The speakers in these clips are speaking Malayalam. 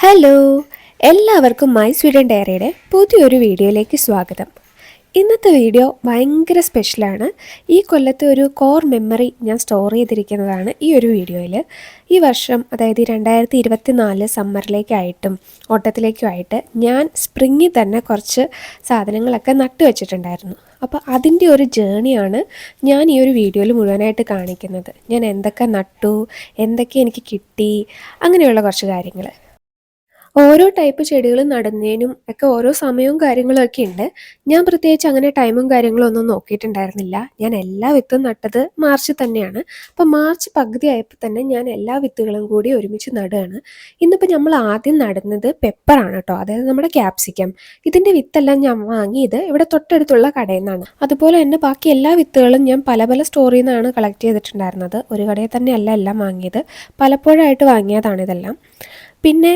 ഹലോ, എല്ലാവർക്കും മൈ സ്വീഡൻ ഡയറിയുടെ പുതിയൊരു വീഡിയോയിലേക്ക് സ്വാഗതം. ഇന്നത്തെ വീഡിയോ ഭയങ്കര സ്പെഷ്യലാണ്. ഈ കൊല്ലത്തെ ഒരു കോർ മെമ്മറി ഞാൻ സ്റ്റോർ ചെയ്തിരിക്കുന്നതാണ് ഈ ഒരു വീഡിയോയിൽ. ഈ വർഷം, അതായത് 2024 സമ്മറിലേക്കായിട്ടും ഓട്ടത്തിലേക്കുമായിട്ട് ഞാൻ സ്പ്രിങ്ങിൽ തന്നെ കുറച്ച് സാധനങ്ങളൊക്കെ നട്ടു വെച്ചിട്ടുണ്ടായിരുന്നു. അപ്പോൾ അതിൻ്റെ ഒരു ജേണിയാണ് ഞാൻ ഈ ഒരു വീഡിയോയിൽ മുഴുവനായിട്ട് കാണിക്കുന്നത്. ഞാൻ എന്തൊക്കെ നട്ടു, എന്തൊക്കെ എനിക്ക് കിട്ടി, അങ്ങനെയുള്ള കുറച്ച് കാര്യങ്ങൾ. ഓരോ ടൈപ്പ് ചെടികൾ നടുന്നതിനും ഒക്കെ ഓരോ സമയവും കാര്യങ്ങളും ഒക്കെ ഉണ്ട്. ഞാൻ പ്രത്യേകിച്ച് അങ്ങനെ ടൈമും കാര്യങ്ങളും ഒന്നും നോക്കിയിട്ടുണ്ടായിരുന്നില്ല. ഞാൻ എല്ലാ വിത്തും നട്ടത് മാർച്ചിൽ തന്നെയാണ്. അപ്പം മാർച്ച് പകുതി ആയപ്പോൾ തന്നെ ഞാൻ എല്ലാ വിത്തുകളും കൂടി ഒരുമിച്ച് നടുകയാണ്. ഇന്നിപ്പോൾ നമ്മൾ ആദ്യം നടുന്നത് പെപ്പറാണ് കേട്ടോ, അതായത് നമ്മുടെ ക്യാപ്സിക്കം. ഇതിൻ്റെ വിത്തെല്ലാം ഞാൻ വാങ്ങിയത് ഇവിടെ തൊട്ടടുത്തുള്ള കടയിൽ നിന്നാണ്. അതുപോലെ തന്നെ ബാക്കി എല്ലാ വിത്തുകളും ഞാൻ പല പല സ്റ്റോറിൽ നിന്നാണ് കളക്ട് ചെയ്തിട്ടുണ്ടായിരുന്നത്. ഒരു കടയിൽ തന്നെയല്ല എല്ലാം വാങ്ങിയത്, പലപ്പോഴായിട്ട് വാങ്ങിയതാണ് ഇതെല്ലാം. പിന്നെ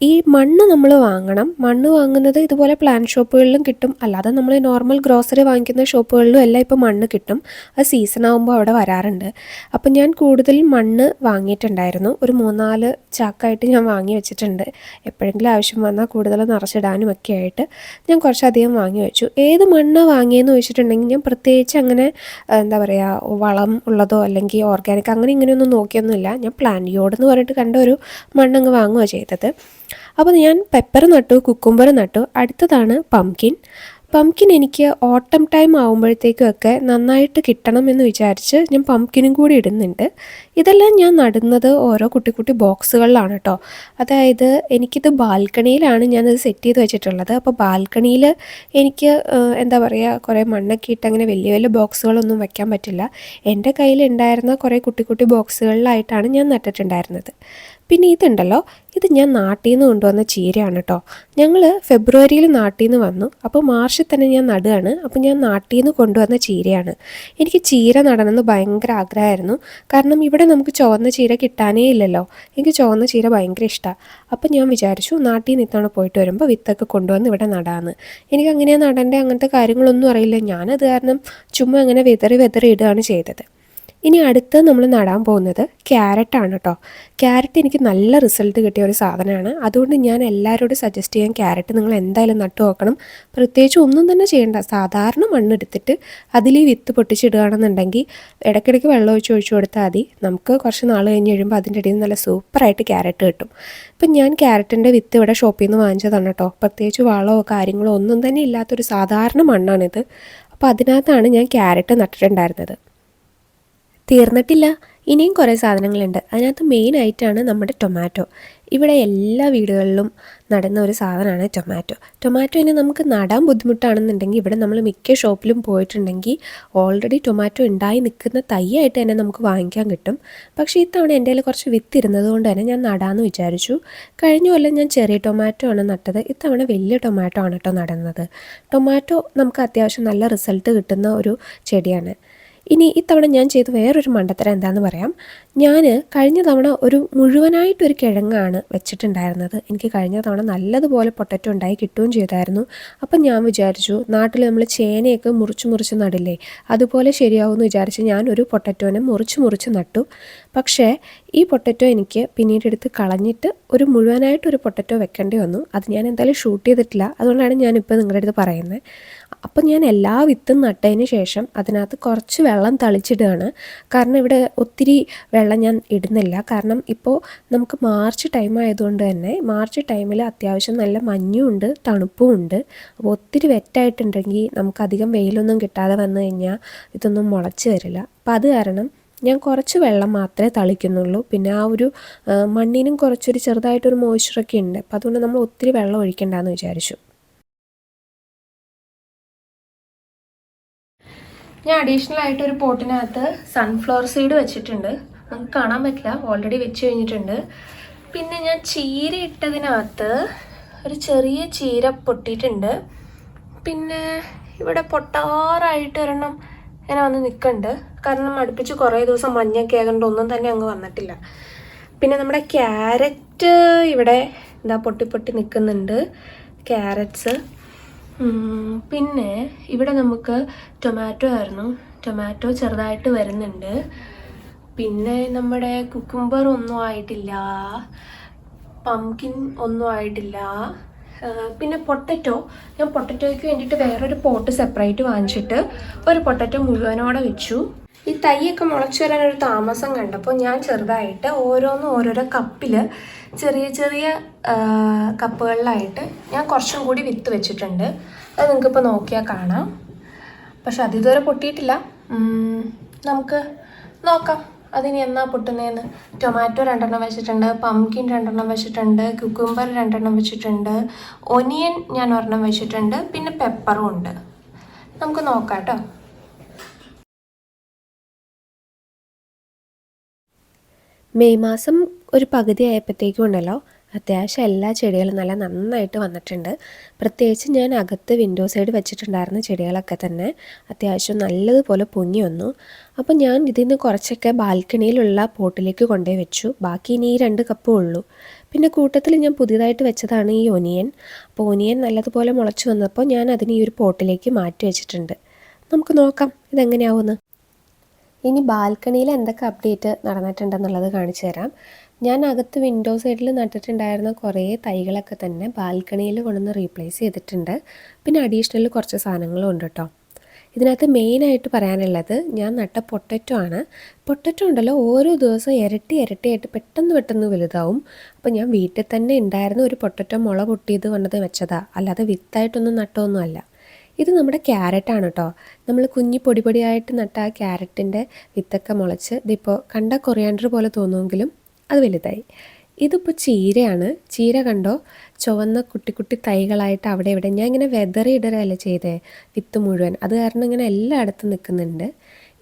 ഈ മണ്ണ് നമ്മൾ വാങ്ങണം. മണ്ണ് വാങ്ങുന്നത് ഇതുപോലെ പ്ലാന്റ് ഷോപ്പുകളിലും കിട്ടും, അല്ലാതെ നമ്മൾ നോർമൽ ഗ്രോസറി വാങ്ങിക്കുന്ന ഷോപ്പുകളിലും എല്ലാം ഇപ്പോൾ മണ്ണ് കിട്ടും. അത് സീസൺ ആകുമ്പോൾ അവിടെ വരാറുണ്ട്. അപ്പം ഞാൻ കൂടുതൽ മണ്ണ് വാങ്ങിയിട്ടുണ്ടായിരുന്നു. ഒരു 3-4 ചാക്കായിട്ട് ഞാൻ വാങ്ങി വെച്ചിട്ടുണ്ട്. എപ്പോഴെങ്കിലും ആവശ്യം വന്നാൽ കൂടുതൽ നിറച്ചിടാനും ഒക്കെ ആയിട്ട് ഞാൻ കുറച്ചധികം വാങ്ങി വെച്ചു. ഏത് മണ്ണ് വാങ്ങിയെന്ന് ചോദിച്ചിട്ടുണ്ടെങ്കിൽ ഞാൻ പ്രത്യേകിച്ച് അങ്ങനെ എന്താ പറയുക, വളം ഉള്ളതോ അല്ലെങ്കിൽ ഓർഗാനിക് അങ്ങനെ ഇങ്ങനെയൊന്നും നോക്കിയൊന്നുമില്ല. ഞാൻ പ്ലാന്റ് യോഡ് എന്ന് പറഞ്ഞിട്ട് കണ്ട ഒരു മണ്ണങ്ങ് വാങ്ങുക ചെയ്തത്. അപ്പോൾ ഞാൻ പെപ്പർ നട്ടു, കുക്കുംബർ നട്ടു. അടുത്തതാണ് പംകിൻ എനിക്ക് ഓട്ടം ടൈം ആകുമ്പോഴത്തേക്കുമൊക്കെ നന്നായിട്ട് കിട്ടണം എന്ന് വിചാരിച്ച് ഞാൻ പംകിനും കൂടി ഇടുന്നുണ്ട്. ഇതെല്ലാം ഞാൻ നടുന്നത് ഓരോ കുട്ടി കുട്ടി ബോക്സുകളിലാണ് കേട്ടോ. അതായത് എനിക്കിത് ബാൽക്കണിയിലാണ് ഞാനത് സെറ്റ് ചെയ്ത് വെച്ചിട്ടുള്ളത്. അപ്പോൾ ബാൽക്കണിയിൽ എനിക്ക് എന്താ പറയുക, കുറേ മണ്ണൊക്കെ ഇട്ട് അങ്ങനെ വലിയ വലിയ ബോക്സുകളൊന്നും വെക്കാൻ പറ്റില്ല. എൻ്റെ കയ്യിലുണ്ടായിരുന്ന കുറേ കുട്ടി കുട്ടി ബോക്സുകളിലായിട്ടാണ് ഞാൻ നട്ടിട്ടുണ്ടായിരുന്നത്. പിന്നെ ഇതുണ്ടല്ലോ, ഇത് ഞാൻ നാട്ടിൽ നിന്ന് കൊണ്ടുവന്ന ചീരയാണ് കേട്ടോ. ഞങ്ങൾ ഫെബ്രുവരിയിൽ നാട്ടിൽ നിന്ന് വന്നു. അപ്പോൾ മാർച്ചിൽ തന്നെ ഞാൻ നടുകയാണ്. അപ്പോൾ ഞാൻ നാട്ടിൽ നിന്ന് കൊണ്ടുവന്ന ചീരയാണ്. എനിക്ക് ചീര നടണമെന്ന് ഭയങ്കര ആഗ്രഹമായിരുന്നു. കാരണം ഇവിടെ നമുക്ക് ചുവന്ന ചീര കിട്ടാനേ ഇല്ലല്ലോ. എനിക്ക് ചുവന്ന ചീര ഭയങ്കര ഇഷ്ടമാണ്. അപ്പോൾ ഞാൻ വിചാരിച്ചു നാട്ടിൽ നിന്ന് ഇത്തവണ പോയിട്ട് വരുമ്പോൾ വിത്തൊക്കെ കൊണ്ടുവന്ന് ഇവിടെ നടാമെന്ന്. എനിക്ക് അങ്ങനെയാണ് നടേണ്ട, അങ്ങനത്തെ കാര്യങ്ങളൊന്നും അറിയില്ല. ഞാനത് കാരണം ചുമ്മാ അങ്ങനെ വെതറി ഇടുകയാണ് ചെയ്തത്. ഇനി അടുത്ത് നമ്മൾ നടാൻ പോകുന്നത് ക്യാരറ്റാണ് കേട്ടോ. ക്യാരറ്റ് എനിക്ക് നല്ല റിസൾട്ട് കിട്ടിയ ഒരു സാധനമാണ്. അതുകൊണ്ട് ഞാൻ എല്ലാവരോടും സജസ്റ്റ് ചെയ്യാൻ, ക്യാരറ്റ് നിങ്ങൾ എന്തായാലും നട്ടു നോക്കണം. പ്രത്യേകിച്ച് ഒന്നും തന്നെ ചെയ്യേണ്ട, സാധാരണ മണ്ണെടുത്തിട്ട് അതിൽ ഈ വിത്ത് പൊട്ടിച്ചിടുകയാണെന്നുണ്ടെങ്കിൽ ഇടയ്ക്കിടയ്ക്ക് വെള്ളം ഒഴിച്ച് കൊടുത്താൽ മതി. നമുക്ക് കുറച്ച് നാൾ കഴിഞ്ഞ് കഴിയുമ്പോൾ അതിൻ്റെ ഇടയിൽ നല്ല സൂപ്പറായിട്ട് ക്യാരറ്റ് കിട്ടും. ഇപ്പം ഞാൻ ക്യാരറ്റിൻ്റെ വിത്ത് ഇവിടെ ഷോപ്പിൽ നിന്ന് വാങ്ങിച്ചതാണ് കേട്ടോ. പ്രത്യേകിച്ച് വളമോ കാര്യങ്ങളോ ഒന്നും തന്നെ ഇല്ലാത്തൊരു സാധാരണ മണ്ണാണിത്. അപ്പോൾ അതിനകത്താണ് ഞാൻ ക്യാരറ്റ് നട്ടിട്ടുണ്ടായിരുന്നത്. തീർന്നിട്ടില്ല, ഇനിയും കുറേ സാധനങ്ങളുണ്ട്. അതിനകത്ത് മെയിനായിട്ടാണ് നമ്മുടെ ടൊമാറ്റോ. ഇവിടെ എല്ലാ വീടുകളിലും നടുന്ന ഒരു സാധനമാണ് ടൊമാറ്റോ. ഇനി നമുക്ക് നടാൻ ബുദ്ധിമുട്ടാണെന്നുണ്ടെങ്കിൽ ഇവിടെ നമ്മൾ മിക്ക ഷോപ്പിലും പോയിട്ടുണ്ടെങ്കിൽ ഓൾറെഡി ടൊമാറ്റോ ഉണ്ടായി നിൽക്കുന്ന തൈയായിട്ട് തന്നെ നമുക്ക് വാങ്ങിക്കാൻ കിട്ടും. പക്ഷേ ഇത്തവണ എൻ്റെ കയ്യിൽ കുറച്ച് വിത്ത് ഇരുന്നത് കൊണ്ട് തന്നെ ഞാൻ നടാമെന്ന് വിചാരിച്ചു. കഴിഞ്ഞ കൊല്ലം ഞാൻ ചെറിയ ടൊമാറ്റോ ആണ് നട്ടത്. ഇത്തവണ വലിയ ടൊമാറ്റോ ആണ് കേട്ടോ നടുന്നത്. ടൊമാറ്റോ നമുക്ക് അത്യാവശ്യം നല്ല റിസൾട്ട് കിട്ടുന്ന ഒരു ചെടിയാണ്. ഇനി ഇത്തവണ ഞാൻ ചെയ്ത വേറൊരു മണ്ടത്തരം എന്താണെന്ന് പറയാം. ഞാൻ കഴിഞ്ഞ തവണ ഒരു മുഴുവനായിട്ടൊരു കിഴങ്ങാണ് വെച്ചിട്ടുണ്ടായിരുന്നത്. എനിക്ക് കഴിഞ്ഞ തവണ നല്ലതുപോലെ പൊട്ടറ്റോ ഉണ്ടായി കിട്ടുകയും ചെയ്തായിരുന്നു. അപ്പം ഞാൻ വിചാരിച്ചു നാട്ടിൽ നമ്മൾ ചേനയൊക്കെ മുറിച്ച് നടില്ലേ, അതുപോലെ ശരിയാവുമെന്ന് വിചാരിച്ച് ഞാനൊരു പൊട്ടറ്റോനെ മുറിച്ച് നട്ടു. പക്ഷേ ഈ പൊട്ടറ്റോ എനിക്ക് പിന്നീട് എടുത്ത് കളഞ്ഞിട്ട് ഒരു മുഴുവനായിട്ടൊരു പൊട്ടറ്റോ വെക്കേണ്ടി വന്നു. അത് ഞാൻ എന്തായാലും ഷൂട്ട് ചെയ്തിട്ടില്ല, അതുകൊണ്ടാണ് ഞാനിപ്പോൾ നിങ്ങളുടെ അടുത്ത് പറയുന്നത്. അപ്പം ഞാൻ എല്ലാ വിത്തും നട്ടതിന് ശേഷം അതിനകത്ത് കുറച്ച് വെള്ളം തളിച്ചിടുകയാണ്. കാരണം ഇവിടെ ഒത്തിരി വെള്ളം ഞാൻ ഇടുന്നില്ല. കാരണം ഇപ്പോൾ നമുക്ക് മാർച്ച് ടൈം ആയതുകൊണ്ട് തന്നെ മാർച്ച് ടൈമിൽ അത്യാവശ്യം നല്ല മഞ്ഞും ഉണ്ട്, തണുപ്പും ഉണ്ട്. അപ്പോൾ ഒത്തിരി വെറ്റായിട്ടുണ്ടെങ്കിൽ നമുക്കധികം വെയിലൊന്നും കിട്ടാതെ വന്നു കഴിഞ്ഞാൽ ഇതൊന്നും മുളച്ച് വരില്ല. അപ്പോൾ അത് കാരണം ഞാൻ കുറച്ച് വെള്ളം മാത്രമേ തളിക്കുന്നുള്ളൂ. പിന്നെ ആ ഒരു മണ്ണിനും കുറച്ചൊരു ചെറുതായിട്ടൊരു മോയ്സ്ചറൊക്കെ ഉണ്ട്. അപ്പോൾ അതുകൊണ്ട് നമ്മൾ ഒത്തിരി വെള്ളം ഒഴിക്കണ്ടെന്ന് വിചാരിച്ചു. ഞാൻ അഡീഷണൽ ആയിട്ട് ഒരു പോട്ടിനകത്ത് സൺഫ്ലവർ സീഡ് വെച്ചിട്ടുണ്ട്. നമുക്ക് കാണാൻ പറ്റില്ല, ഓൾറെഡി വെച്ച് കഴിഞ്ഞിട്ടുണ്ട്. പിന്നെ ഞാൻ ചീര ഇട്ടതിനകത്ത് ഒരു ചെറിയ ചീര പൊട്ടിയിട്ടുണ്ട്. പിന്നെ ഇവിടെ പൊട്ടാറായിട്ട് ഒരെണ്ണം ഇങ്ങനെ വന്ന് നിൽക്കുന്നുണ്ട്. കാരണം അടുപ്പിച്ച് കുറേ ദിവസം മഞ്ഞൊക്കെ ആയതുകൊണ്ട് ഒന്നും തന്നെ അങ്ങ് വന്നിട്ടില്ല. പിന്നെ നമ്മുടെ ക്യാരറ്റ് ഇവിടെ എന്താ പൊട്ടി നിൽക്കുന്നുണ്ട്, ക്യാരറ്റ്സ്. പിന്നെ ഇവിടെ നമുക്ക് ടൊമാറ്റോ ആയിരുന്നു, ടൊമാറ്റോ ചെറുതായിട്ട് വരുന്നുണ്ട്. പിന്നെ നമ്മുടെ കുക്കുംബർ ഒന്നും ആയിട്ടില്ല. പംകിൻ ഒന്നും ആയിട്ടില്ല. പിന്നെ പൊട്ടറ്റോ, ഞാൻ പൊട്ടറ്റോയ്ക്ക് വേണ്ടിയിട്ട് വേറൊരു പോട്ട് സെപ്പറേറ്റ് വാങ്ങിച്ചിട്ട് ഒരു പൊട്ടറ്റോ മുഴുവനോടെ വെച്ചു. ഈ തൈയൊക്കെ മുളച്ചു വരാനൊരു താമസം കണ്ടപ്പോൾ ഞാൻ ചെറുതായിട്ട് ഓരോരോ കപ്പിൽ ചെറിയ ചെറിയ കപ്പുകളിലായിട്ട് ഞാൻ കുറച്ചും കൂടി വിത്ത് വെച്ചിട്ടുണ്ട്. അത് നിങ്ങൾക്കിപ്പോൾ നോക്കിയാൽ കാണാം. പക്ഷെ അതിതുവരെ പൊട്ടിയിട്ടില്ല. നമുക്ക് നോക്കാം അതിനി എന്നാ പൊട്ടുന്നതെന്ന്. ടൊമാറ്റോ 2 വെച്ചിട്ടുണ്ട്, പംകിൻ 2 വെച്ചിട്ടുണ്ട്, കുക്കുംബർ 2 വെച്ചിട്ടുണ്ട്, ഒനിയൻ ഞാൻ 1 വെച്ചിട്ടുണ്ട്, പിന്നെ പെപ്പറും ഉണ്ട്. നമുക്ക് നോക്കാം കേട്ടോ. മെയ് മാസം ഒരു പകുതി ആയപ്പോഴത്തേക്കും ഉണ്ടല്ലോ അത്യാവശ്യം എല്ലാ ചെടികളും നല്ല നന്നായിട്ട് വന്നിട്ടുണ്ട്. പ്രത്യേകിച്ച് ഞാൻ അകത്ത് വിൻഡോ സൈഡ് വെച്ചിട്ടുണ്ടായിരുന്ന ചെടികളൊക്കെ തന്നെ അത്യാവശ്യം നല്ലതുപോലെ പൊങ്ങി വന്നു. അപ്പോൾ ഞാൻ ഇതിൽ നിന്ന് കുറച്ചൊക്കെ ബാൽക്കണിയിലുള്ള പോട്ടിലേക്ക് കൊണ്ടുപോയി വെച്ചു. ബാക്കി ഇനി ഈ 2 കപ്പേ ഉള്ളൂ. പിന്നെ കൂട്ടത്തിൽ ഞാൻ പുതിയതായിട്ട് വെച്ചതാണ് ഈ ഒനിയൻ. അപ്പോൾ ഒനിയൻ നല്ലതുപോലെ മുളച്ച് വന്നപ്പോൾ ഞാൻ അതിന് ഈ ഒരു പോട്ടിലേക്ക് മാറ്റി വെച്ചിട്ടുണ്ട്. നമുക്ക് നോക്കാം ഇതെങ്ങനെയാവുമെന്ന്. ഇനി ബാൽക്കണിയിൽ എന്തൊക്കെ അപ്ഡേറ്റ് നടന്നിട്ടുണ്ടെന്നുള്ളത് കാണിച്ചു തരാം. ഞാൻ അകത്ത് വിൻഡോ സൈഡിൽ നട്ടിട്ടുണ്ടായിരുന്ന കുറേ തൈകളൊക്കെ തന്നെ ബാൽക്കണിയിൽ കൊണ്ടുവന്ന് റീപ്ലേസ് ചെയ്തിട്ടുണ്ട്. പിന്നെ അഡീഷണൽ കുറച്ച് സാധനങ്ങളും ഉണ്ട് കേട്ടോ. ഇതിനകത്ത് മെയിനായിട്ട് പറയാനുള്ളത് ഞാൻ നട്ട പൊട്ടറ്റോ ആണ്. പൊട്ടറ്റോ ഉണ്ടല്ലോ ഓരോ ദിവസം ഇരട്ടിയായിട്ട് പെട്ടെന്ന് വലുതാവും. അപ്പോൾ ഞാൻ വീട്ടിൽ തന്നെ ഉണ്ടായിരുന്ന ഒരു പൊട്ടറ്റോ മുള പൊട്ടിയത് കൊണ്ടത് വെച്ചതാണ്, അല്ലാതെ വിത്തായിട്ടൊന്നും നട്ടൊന്നും അല്ല. ഇത് നമ്മുടെ ക്യാരറ്റാണ് കേട്ടോ. നമ്മൾ കുഞ്ഞി പൊടിയായിട്ട് നട്ട ആ ക്യാരറ്റിൻ്റെ വിത്തൊക്കെ മുളച്ച് ഇതിപ്പോൾ കണ്ട കൊറിയാണ്ടർ പോലെ തോന്നുമെങ്കിലും അത് വലുതായി. ഇതിപ്പോൾ ചീരയാണ്. ചീര കണ്ടോ, ചുവന്ന കുട്ടി തൈകളായിട്ട് അവിടെ ഇവിടെ ഞാൻ ഇങ്ങനെ ഇടരല്ല ചെയ്തേ വിത്ത് മുഴുവൻ, അത് കാരണം ഇങ്ങനെ എല്ലായിടത്തും നിൽക്കുന്നുണ്ട്.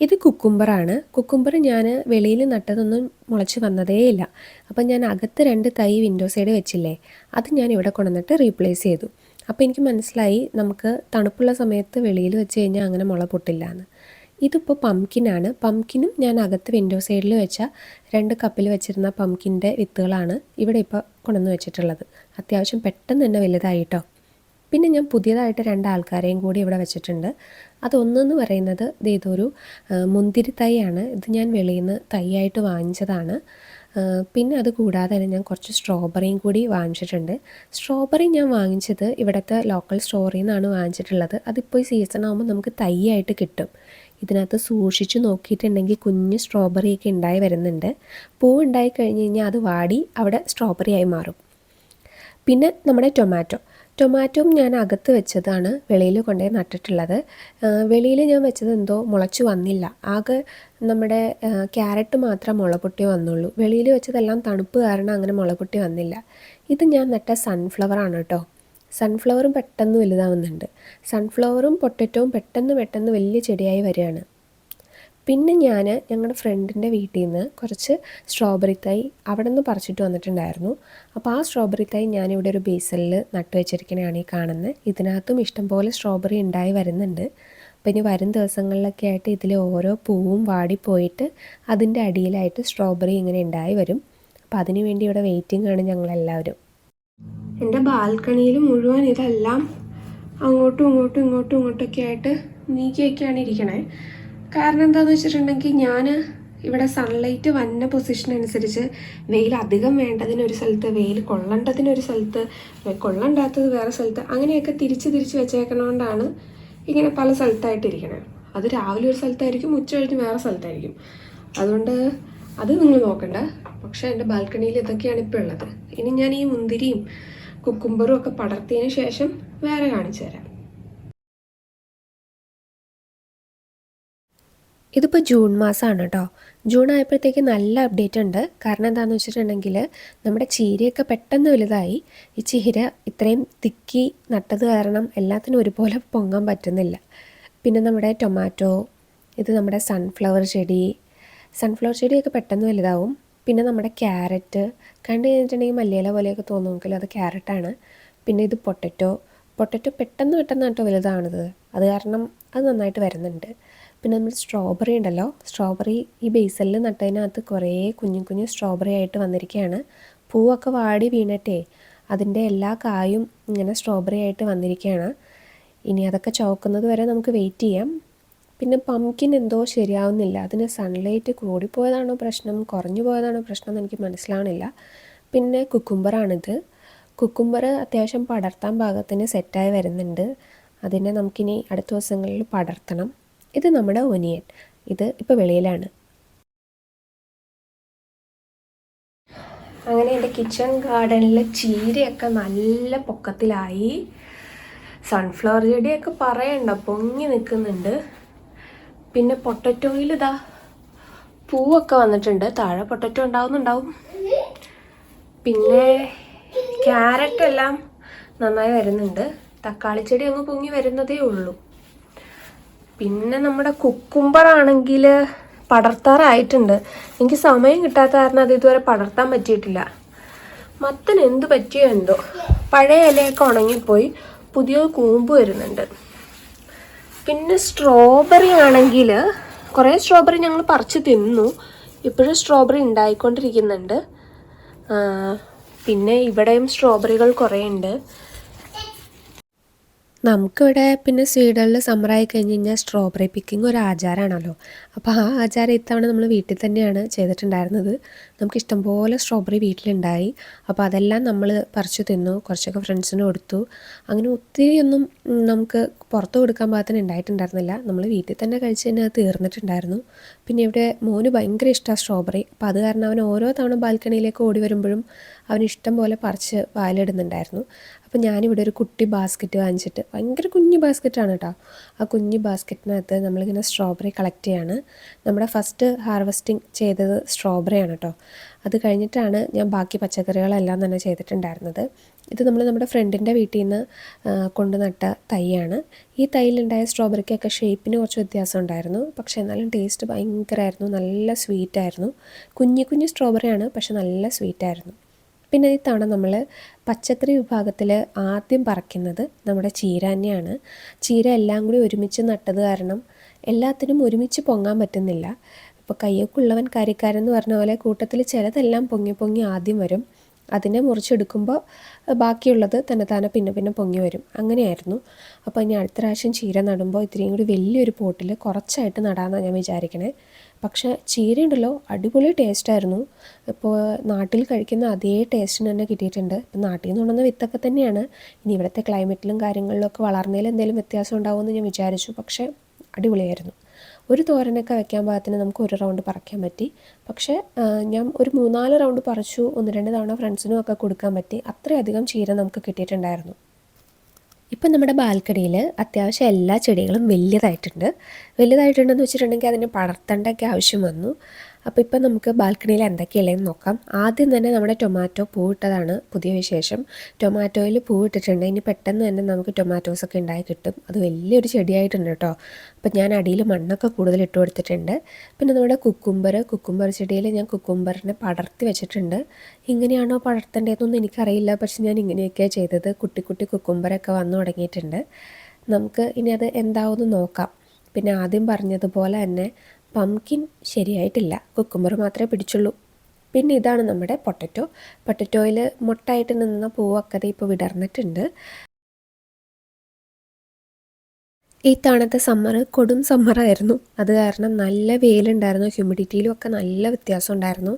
ഇത് കുക്കുംബറാണ്. കുക്കുംബർ ഞാൻ വെളിയിൽ നട്ടതൊന്നും മുളച്ച് വന്നതേയില്ല. അപ്പം ഞാൻ അകത്ത് 2 തൈ വിൻഡോ സൈഡ് വെച്ചില്ലേ, അത് ഞാൻ ഇവിടെ കൊണ്ടുവന്നിട്ട് റീപ്ലേസ് ചെയ്തു. അപ്പോൾ എനിക്ക് മനസ്സിലായി നമുക്ക് തണുപ്പുള്ള സമയത്ത് വെളിയിൽ വെച്ച് കഴിഞ്ഞാൽ അങ്ങനെ മുള പൊട്ടില്ല എന്ന്. ഇതിപ്പോൾ പംകിനാണ്. പംകിനും ഞാൻ അകത്ത് വിൻഡോ സൈഡിൽ വെച്ച 2 കപ്പിൽ വെച്ചിരുന്ന പംകിൻ്റെ വിത്തുകളാണ് ഇവിടെ ഇപ്പോൾ കൊണ്ടുവന്ന് വെച്ചിട്ടുള്ളത്. അത്യാവശ്യം പെട്ടെന്ന് തന്നെ വലുതായിട്ടോ. പിന്നെ ഞാൻ പുതിയതായിട്ട് 2 ആൾക്കാരെയും കൂടി ഇവിടെ വെച്ചിട്ടുണ്ട്. അതൊന്നെന്ന് പറയുന്നത് ഇതൊരു മുന്തിരി തൈയാണ്. ഇത് ഞാൻ വെളിയിൽ നിന്ന് തൈയായിട്ട് വാങ്ങിച്ചതാണ്. പിന്നെ അത് കൂടാതെ തന്നെ ഞാൻ കുറച്ച് സ്ട്രോബെറിയും കൂടി വാങ്ങിച്ചിട്ടുണ്ട്. സ്ട്രോബെറി ഞാൻ വാങ്ങിച്ചത് ഇവിടുത്തെ ലോക്കൽ സ്റ്റോറിൽ നിന്നാണ് വാങ്ങിച്ചിട്ടുള്ളത്. അതിപ്പോൾ ഈ സീസൺ ആകുമ്പോൾ നമുക്ക് തൈയായിട്ട് കിട്ടും. ഇതിനകത്ത് സൂക്ഷിച്ച് നോക്കിയിട്ടുണ്ടെങ്കിൽ കുഞ്ഞ് സ്ട്രോബെറിയൊക്കെ ഉണ്ടായി വരുന്നുണ്ട്. പൂവ് ഉണ്ടായി കഴിഞ്ഞ് കഴിഞ്ഞാൽ അത് വാടി അവിടെ സ്ട്രോബെറി ആയി മാറും. പിന്നെ നമ്മുടെ ടൊമാറ്റോയും ഞാൻ അകത്ത് വെച്ചതാണ്, വെളിയിൽ കൊണ്ടുപോയി നട്ടിട്ടുള്ളത്. വെളിയിൽ ഞാൻ വെച്ചത് എന്തോ മുളച്ചു വന്നില്ല. ആകെ നമ്മുടെ ക്യാരറ്റ് മാത്രം മുളപൊട്ടി വന്നുള്ളൂ. വെളിയിൽ വെച്ചതെല്ലാം തണുപ്പ് കാരണം അങ്ങനെ മുളപൊട്ടി വന്നില്ല. ഇത് ഞാൻ നട്ട സൺഫ്ലവറാണ് കേട്ടോ. സൺഫ്ലവറും പെട്ടെന്ന് വലുതാവുന്നുണ്ട്. സൺഫ്ലവറും പൊട്ടറ്റോവും പെട്ടെന്ന് വലിയ ചെടിയായി വരികയാണ്. പിന്നെ ഞാൻ ഞങ്ങളുടെ ഫ്രണ്ടിൻ്റെ വീട്ടിൽ നിന്ന് കുറച്ച് സ്ട്രോബെറി തൈ അവിടെ നിന്ന് പറിച്ചിട്ട് വന്നിട്ടുണ്ടായിരുന്നു. അപ്പോൾ ആ സ്ട്രോബെറി തൈ ഞാനിവിടെ ഒരു ബേസലിൽ നട്ടു വെച്ചിരിക്കുന്നതാണ് ഈ കാണുന്നത്. ഇതിനകത്തും ഇഷ്ടംപോലെ സ്ട്രോബെറി ഉണ്ടായി വരുന്നുണ്ട്. അപ്പോൾ ഇനി വരും ദിവസങ്ങളിലൊക്കെ ആയിട്ട് ഇതിൽ ഓരോ പൂവും വാടിപ്പോയിട്ട് അതിൻ്റെ അടിയിലായിട്ട് സ്ട്രോബെറി ഇങ്ങനെ ഉണ്ടായി വരും. അപ്പോൾ അതിനു വേണ്ടി ഇവിടെ വെയിറ്റിംഗ് ആണ് ഞങ്ങളെല്ലാവരും. എൻ്റെ ബാൽക്കണിയിൽ മുഴുവൻ ഇതെല്ലാം ഇങ്ങോട്ടൊക്കെ ആയിട്ട് നീക്കിയൊക്കെയാണ് ഇരിക്കണേ. കാരണം എന്താണെന്ന് വെച്ചിട്ടുണ്ടെങ്കിൽ ഞാൻ ഇവിടെ സൺലൈറ്റ് വന്ന പൊസിഷൻ അനുസരിച്ച് വെയിൽ അധികം വേണ്ടതിനൊരു സ്ഥലത്ത്, വെയിൽ കൊള്ളേണ്ടതിനൊരു സ്ഥലത്ത്, കൊള്ളണ്ടാത്തത് വേറെ സ്ഥലത്ത്, അങ്ങനെയൊക്കെ തിരിച്ച് വെച്ചേക്കണോണ്ടാണ് ഇങ്ങനെ പല സ്ഥലത്തായിട്ടിരിക്കണേ. അത് രാവിലെ ഒരു സ്ഥലത്തായിരിക്കും, ഉച്ച കഴിഞ്ഞ് വേറെ സ്ഥലത്തായിരിക്കും. അതുകൊണ്ട് അത് നിങ്ങൾ നോക്കണ്ട. പക്ഷേ എൻ്റെ ബാൽക്കണിയിൽ ഇതൊക്കെയാണ് ഇപ്പോൾ ഉള്ളത്. ഇനി ഞാൻ ഈ മുന്തിരിയും കുക്കുംബറും ഒക്കെ പടർത്തിയതിന് ശേഷം വേറെ കാണിച്ചു തരാം. ഇതിപ്പോൾ ജൂൺ മാസമാണ് കേട്ടോ. ജൂൺ ആയപ്പോഴത്തേക്ക് നല്ല അപ്ഡേറ്റ് ഉണ്ട്. കാരണം എന്താണെന്ന് വെച്ചിട്ടുണ്ടെങ്കിൽ നമ്മുടെ ചീരയൊക്കെ പെട്ടെന്ന് വലുതായി. ഈ ചീര ഇത്രയും തിക്കി നട്ടത് കാരണം എല്ലാത്തിനും ഒരുപോലെ പൊങ്ങാൻ പറ്റുന്നില്ല. പിന്നെ നമ്മുടെ ടൊമാറ്റോ, ഇത് നമ്മുടെ സൺഫ്ലവർ ചെടിയൊക്കെ പെട്ടെന്ന് വലുതാവും. പിന്നെ നമ്മുടെ ക്യാരറ്റ് കണ്ടു കഴിഞ്ഞിട്ടുണ്ടെങ്കിൽ മല്ലിയില പോലെയൊക്കെ തോന്നുമെങ്കിലും അത് ക്യാരറ്റാണ്. പിന്നെ ഇത് പൊട്ടറ്റോ പെട്ടെന്ന് കേട്ടോ വലുതാണത്. അത് കാരണം അത് നന്നായിട്ട് വരുന്നുണ്ട്. പിന്നെ നമ്മൾ സ്ട്രോബെറി ഉണ്ടല്ലോ, സ്ട്രോബെറി ഈ ബേസലിൽ നട്ടതിനകത്ത് കുറേ കുഞ്ഞു സ്ട്രോബെറി ആയിട്ട് വന്നിരിക്കുകയാണ്. പൂവൊക്കെ വാടി വീണിട്ടേ അതിൻ്റെ എല്ലാ കായും ഇങ്ങനെ സ്ട്രോബെറി ആയിട്ട് വന്നിരിക്കുകയാണ്. ഇനി അതൊക്കെ ചുവക്കുന്നത് വരെ നമുക്ക് വെയിറ്റ് ചെയ്യാം. പിന്നെ പംകിൻ എന്തോ ശരിയാവുന്നില്ല. അതിന് സൺലൈറ്റ് കൂടിപ്പോയതാണോ പ്രശ്നം, കുറഞ്ഞു പോയതാണോ പ്രശ്നം എന്ന് എനിക്ക് മനസ്സിലാവണില്ല. പിന്നെ കുക്കുംബറാണിത്. കുക്കുംബർ അത്യാവശ്യം പടർത്താൻ പാകത്തിന് സെറ്റായി വരുന്നുണ്ട്. അതിനെ നമുക്കിനി അടുത്ത ദിവസങ്ങളിൽ പടർത്തണം. ഇത് നമ്മുടെ ഒനിയൻ. ഇത് ഇപ്പോൾ വെളിയിലാണ്. അങ്ങനെ എൻ്റെ കിച്ചൺ ഗാർഡനിൽ ചീരയൊക്കെ നല്ല പൊക്കത്തിലായി. സൺഫ്ലവർ ചെടിയൊക്കെ പറയണ്ട, പൊങ്ങി നിൽക്കുന്നുണ്ട്. പിന്നെ പൊട്ടറ്റോയിൽ ഇതാ പൂവൊക്കെ വന്നിട്ടുണ്ട്. താഴെ പൊട്ടറ്റോ ഉണ്ടാവും. പിന്നെ ക്യാരറ്റ് എല്ലാം നന്നായി വരുന്നുണ്ട്. തക്കാളി ചെടി അങ്ങ് പൊങ്ങി വരുന്നതേ ഉള്ളൂ. പിന്നെ നമ്മുടെ കുക്കുംബറാണെങ്കിൽ പടർത്താറായിട്ടുണ്ട്. എനിക്ക് സമയം കിട്ടാത്ത കാരണം അത് ഇതുവരെ പടർത്താൻ പറ്റിയിട്ടില്ല. മത്തന് എന്ത് പറ്റിയോ എന്തോ, പഴയ ഇലയൊക്കെ ഉണങ്ങിപ്പോയി, പുതിയ കൂമ്പ് വരുന്നുണ്ട്. പിന്നെ സ്ട്രോബെറി ആണെങ്കിൽ കുറേ സ്ട്രോബെറി ഞങ്ങൾ പറിച്ച് തിന്നു. ഇപ്പോഴും സ്ട്രോബെറി ഉണ്ടായിക്കൊണ്ടിരിക്കുന്നുണ്ട്. പിന്നെ ഇവിടെയും സ്ട്രോബെറികൾ കുറേ ഉണ്ട്. നമുക്കിവിടെ പിന്നെ സ്വീഡനിൽ സമ്മറായി കഴിഞ്ഞ് കഴിഞ്ഞാൽ സ്ട്രോബെറി പിക്കിങ് ഒരു ആചാരമാണല്ലോ. അപ്പോൾ ആ ആചാരം ഇത്തവണ നമ്മൾ വീട്ടിൽ തന്നെയാണ് ചെയ്തിട്ടുണ്ടായിരുന്നത്. നമുക്ക് ഇഷ്ടംപോലെ സ്ട്രോബെറി വീട്ടിലുണ്ടായി. അപ്പോൾ അതെല്ലാം നമ്മൾ പറിച്ചു തിന്നു, കുറച്ചൊക്കെ ഫ്രണ്ട്സിന് കൊടുത്തു. അങ്ങനെ ഒത്തിരിയൊന്നും നമുക്ക് പുറത്ത് കൊടുക്കാൻ പാകത്തിന് ഉണ്ടായിട്ടുണ്ടായിരുന്നില്ല. നമ്മൾ വീട്ടിൽ തന്നെ കഴിച്ച് തന്നെ അത് തീർന്നിട്ടുണ്ടായിരുന്നു. പിന്നെ ഇവിടെ മോന് ഭയങ്കര ഇഷ്ടമാണ് സ്ട്രോബെറി. അപ്പോൾ അത് കാരണം അവൻ ഓരോ തവണ ബാൽക്കണിയിലേക്ക് ഓടി വരുമ്പോഴും അവന് ഇഷ്ടം പോലെ പറിച്ച് വായിലിടുന്നുണ്ടായിരുന്നു. അപ്പോൾ ഞാനിവിടെ ഒരു കുട്ടി ബാസ്ക്കറ്റ് വാങ്ങിച്ചിട്ട്, ഭയങ്കര കുഞ്ഞു ബാസ്ക്കറ്റാണ് കേട്ടോ, ആ കുഞ്ഞു ബാസ്ക്കറ്റിനകത്ത് നമ്മളിങ്ങനെ സ്ട്രോബെറി കളക്ട് ചെയ്യാണ്. നമ്മുടെ ഫസ്റ്റ് ഹാർവെസ്റ്റിംഗ് ചെയ്തത് സ്ട്രോബെറിയാണ് കേട്ടോ. അത് കഴിഞ്ഞിട്ടാണ് ഞാൻ ബാക്കി പച്ചക്കറികളെല്ലാം തന്നെ ചെയ്തിട്ടുണ്ടായിരുന്നത്. ഇത് നമ്മുടെ ഫ്രണ്ടിൻ്റെ വീട്ടിൽ നിന്ന് കൊണ്ടു നട്ട തൈയാണ്. ഈ തൈയിലുണ്ടായ സ്ട്രോബെറിക്കൊക്കെ ഷേപ്പിന് കുറച്ച് വ്യത്യാസം ഉണ്ടായിരുന്നു. പക്ഷേ എന്നാലും ടേസ്റ്റ് ഭയങ്കരമായിരുന്നു, നല്ല സ്വീറ്റായിരുന്നു. കുഞ്ഞു സ്ട്രോബെറിയാണ്, പക്ഷെ നല്ല സ്വീറ്റായിരുന്നു. പിന്നെ ഇത്തവണ നമ്മൾ പച്ചക്കറി വിഭാഗത്തിൽ ആദ്യം പറിക്കുന്നത് നമ്മുടെ ചീര തന്നെയാണ്. ചീര എല്ലാം കൂടി ഒരുമിച്ച് നട്ടത് കാരണം എല്ലാത്തിനും ഒരുമിച്ച് പൊങ്ങാൻ പറ്റുന്നില്ല. ഇപ്പോൾ കയ്യൊക്കുള്ളവൻ കാര്യക്കാരെന്ന് പറഞ്ഞ പോലെ കൂട്ടത്തിൽ ചിലതെല്ലാം പൊങ്ങി ആദ്യം വരും. അതിനെ മുറിച്ചെടുക്കുമ്പോൾ ബാക്കിയുള്ളത് തന്നെ പിന്നെ പൊങ്ങി വരും. അങ്ങനെയായിരുന്നു. അപ്പോൾ ഇനി അടുത്ത പ്രാവശ്യം ചീര നടുമ്പോൾ ഇത്രയും കൂടി വലിയൊരു പോട്ടിൽ കുറച്ചായിട്ട് നടാമെന്നാണ് ഞാൻ വിചാരിക്കണേ. പക്ഷേ ചീരയുണ്ടല്ലോ, അടിപൊളി ടേസ്റ്റായിരുന്നു. ഇപ്പോൾ നാട്ടിൽ കഴിക്കുന്ന അതേ ടേസ്റ്റിന് തന്നെ കിട്ടിയിട്ടുണ്ട്. ഇപ്പം നാട്ടിൽ നിന്ന് കൊണ്ടുവന്ന വിത്തൊക്കെ തന്നെയാണ്. ഇനി ഇവിടുത്തെ ക്ലൈമറ്റിലും കാര്യങ്ങളിലൊക്കെ വളർന്നതിൽ എന്തെങ്കിലും വ്യത്യാസം ഉണ്ടാവുമെന്ന് ഞാൻ വിചാരിച്ചു. പക്ഷേ അടിപൊളിയായിരുന്നു. ഒരു തോരനൊക്കെ വെക്കാൻ പാകത്തിന് നമുക്ക് ഒരു റൗണ്ട് പറിക്കാൻ പറ്റി. പക്ഷേ ഞാൻ ഒരു 3-4 റൗണ്ട് പറിച്ചു. 1-2 തവണ ഫ്രണ്ട്സിനും ഒക്കെ കൊടുക്കാൻ പറ്റി. അത്രയധികം ചീര നമുക്ക് കിട്ടിയിട്ടുണ്ടായിരുന്നു. ഇപ്പം നമ്മുടെ ബാൽക്കണിയിൽ അത്യാവശ്യം എല്ലാ ചെടികളും വലുതായിട്ടുണ്ടെന്ന് വെച്ചിട്ടുണ്ടെങ്കിൽ അതിന് പടർത്തേണ്ടൊക്കെ ആവശ്യം വന്നു. അപ്പോൾ ഇപ്പം നമുക്ക് ബാൽക്കണിയിൽ എന്തൊക്കെയുള്ളതെന്ന് നോക്കാം. ആദ്യം തന്നെ നമ്മുടെ ടൊമാറ്റോ പൂവിട്ടതാണ് പുതിയ വിശേഷം. ടൊമാറ്റോയിൽ പൂവിട്ടിട്ടുണ്ട്. ഇനി പെട്ടെന്ന് തന്നെ നമുക്ക് ടൊമാറ്റോസൊക്കെ ഉണ്ടായി കിട്ടും. അത് വലിയൊരു ചെടിയായിട്ടുണ്ട് കേട്ടോ. അപ്പം ഞാൻ അടിയിൽ മണ്ണൊക്കെ കൂടുതൽ ഇട്ട് കൊടുത്തിട്ടുണ്ട്. പിന്നെ നമ്മുടെ കുക്കുംബർ ചെടിയിൽ ഞാൻ കുക്കുംബറിനെ പടർത്തി വെച്ചിട്ടുണ്ട്. ഇങ്ങനെയാണോ പടർത്തേണ്ടതെന്നൊന്നും എനിക്കറിയില്ല. പക്ഷെ ഞാൻ ഇങ്ങനെയൊക്കെയാണ് ചെയ്തത്. കുട്ടി കുക്കുംബറൊക്കെ വന്നു തുടങ്ങിയിട്ടുണ്ട്. നമുക്ക് ഇനി അത് എന്താവുമെന്ന് നോക്കാം. പിന്നെ ആദ്യം പറഞ്ഞതുപോലെ തന്നെ പംകിൻ ശരിയായിട്ടില്ല, കുക്കുംബർ മാത്രമേ പിടിച്ചുള്ളൂ. പിന്നെ ഇതാണ് നമ്മുടെ പൊട്ടറ്റോയിൽ മുട്ടായിട്ട് നിന്ന പൂവൊക്കെ ഇപ്പോൾ വിടർന്നിട്ടുണ്ട്. ഈ തവണത്തെ സമ്മർ കൊടും സമ്മറായിരുന്നു. അത് കാരണം നല്ല വെയിലുണ്ടായിരുന്നു. ഹ്യൂമിഡിറ്റിയിലും ഒക്കെ നല്ല വ്യത്യാസം ഉണ്ടായിരുന്നു.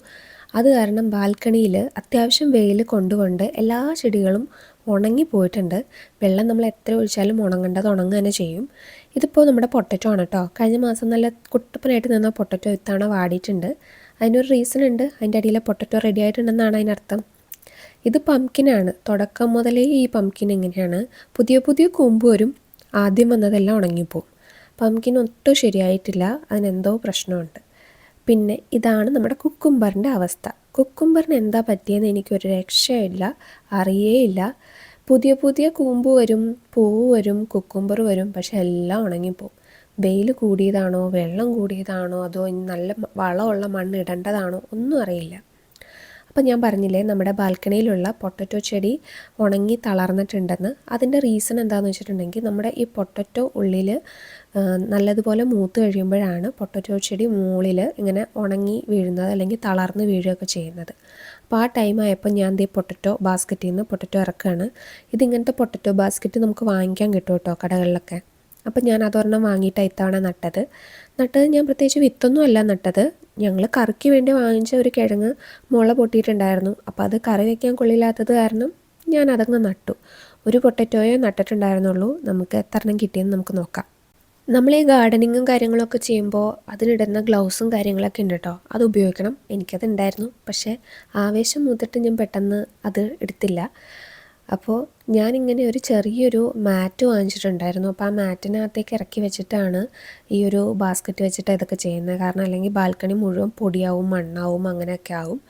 അത് കാരണം ബാൽക്കണിയിൽ അത്യാവശ്യം വെയിൽ കൊണ്ടുകൊണ്ട് എല്ലാ ചെടികളും ഉണങ്ങിപ്പോയിട്ടുണ്ട്. വെള്ളം നമ്മൾ എത്ര ഒഴിച്ചാലും ഉണങ്ങേണ്ടത് ഉണങ്ങുക തന്നെ ചെയ്യും. ഇതിപ്പോൾ നമ്മുടെ പൊട്ടറ്റോ ആണ് കേട്ടോ. കഴിഞ്ഞ മാസം നല്ല കുട്ടപ്പനായിട്ട് നിന്ന പൊട്ടറ്റോ ഇത്തവണ വാടിയിട്ടുണ്ട്. അതിനൊരു റീസൺ ഉണ്ട്. അതിൻ്റെ അടിയിലെ പൊട്ടറ്റോ റെഡി ആയിട്ടുണ്ടെന്നാണ് അതിനർത്ഥം. ഇത് പംകിനാണ്. തുടക്കം മുതലേ ഈ പംകിൻ ഇങ്ങനെയാണ്. പുതിയ കൂമ്പ് വരും. ആദ്യം വന്നതെല്ലാം ഉണങ്ങിപ്പോവും. പംകിൻ ഒട്ടും ശരിയായിട്ടില്ല. അതിനെന്തോ പ്രശ്നമുണ്ട്. പിന്നെ ഇതാണ് നമ്മുടെ കുക്കുംബറിൻ്റെ അവസ്ഥ. കുക്കുംബറിന് എന്താ പറ്റിയെന്ന് എനിക്കൊരു രക്ഷയില്ല, അറിയേയില്ല. പുതിയ കൂമ്പ് വരും, പൂവ് വരും, കുക്കുംബർ വരും, പക്ഷെ എല്ലാം ഉണങ്ങിപ്പോവും. വെയിൽ കൂടിയതാണോ, വെള്ളം കൂടിയതാണോ, അതോ നല്ല വളമുള്ള മണ്ണ് ഇടേണ്ടതാണോ ഒന്നും അറിയില്ല. അപ്പോൾ ഞാൻ പറഞ്ഞില്ലേ നമ്മുടെ ബാൽക്കണിയിലുള്ള പൊട്ടറ്റോ ചെടി ഉണങ്ങി തളർന്നിട്ടുണ്ടെന്ന്. അതിൻ്റെ റീസൺ എന്താണെന്ന് വെച്ചിട്ടുണ്ടെങ്കിൽ നമ്മുടെ ഈ പൊട്ടറ്റോ ഉള്ളിൽ നല്ലതുപോലെ മൂത്ത് കഴിയുമ്പോഴാണ് പൊട്ടറ്റോ ചെടി മുകളിൽ ഇങ്ങനെ ഉണങ്ങി വീഴുന്നത്, അല്ലെങ്കിൽ തളർന്ന് വീഴുകയൊക്കെ ചെയ്യുന്നത്. അപ്പോൾ ആ ടൈമായപ്പോൾ ഞാൻ ദേ പൊട്ടറ്റോ ബാസ്ക്കറ്റിൽ നിന്ന് പൊട്ടറ്റോ ഇറക്കുകയാണ്. ഇതിങ്ങനത്തെ പൊട്ടറ്റോ ബാസ്ക്കറ്റ് നമുക്ക് വാങ്ങിക്കാൻ കിട്ടും കേട്ടോ കടകളിലൊക്കെ. അപ്പം ഞാൻ അതൊരെണ്ണം വാങ്ങിയിട്ടാണ് ഇത്തവണ നട്ടത് ഞാൻ പ്രത്യേകിച്ച് വിത്തൊന്നും അല്ല നട്ടത്. ഞങ്ങൾ കറിക്ക് വേണ്ടി വാങ്ങിച്ച ഒരു കിഴങ്ങ് മുള പൊട്ടിയിട്ടുണ്ടായിരുന്നു. അപ്പോൾ അത് കറി വയ്ക്കാൻ കൊള്ളില്ലാത്തത് കാരണം ഞാൻ അതങ്ങ് നട്ടു. ഒരു പൊട്ടറ്റോയെ നട്ടിട്ടുണ്ടായിരുന്നുള്ളൂ. നമുക്ക് എത്ര എണ്ണം കിട്ടിയെന്ന് നമുക്ക് നോക്കാം. നമ്മൾ ഈ ഗാർഡനിങ്ങും കാര്യങ്ങളൊക്കെ ചെയ്യുമ്പോൾ അതിനിടുന്ന ഗ്ലൗസും കാര്യങ്ങളൊക്കെ ഉണ്ട് കേട്ടോ. അത് ഉപയോഗിക്കണം. എനിക്കത് ഉണ്ടായിരുന്നു. പക്ഷേ ആവേശം മൂത്തിട്ട് ഞാൻ പെട്ടെന്ന് അത് എടുത്തില്ല. അപ്പോൾ ഞാനിങ്ങനെ ഒരു ചെറിയൊരു മാറ്റ് വാങ്ങിച്ചിട്ടുണ്ടായിരുന്നു. അപ്പോൾ ആ മാറ്റിനകത്തേക്ക് ഇറക്കി വെച്ചിട്ടാണ് ഈ ഒരു ബാസ്ക്കറ്റ് വെച്ചിട്ട് ഇതൊക്കെ ചെയ്യുന്നത്. കാരണം അല്ലെങ്കിൽ ബാൽക്കണി മുഴുവൻ പൊടിയാവും, മണ്ണാവും, അങ്ങനെയൊക്കെ ആവും.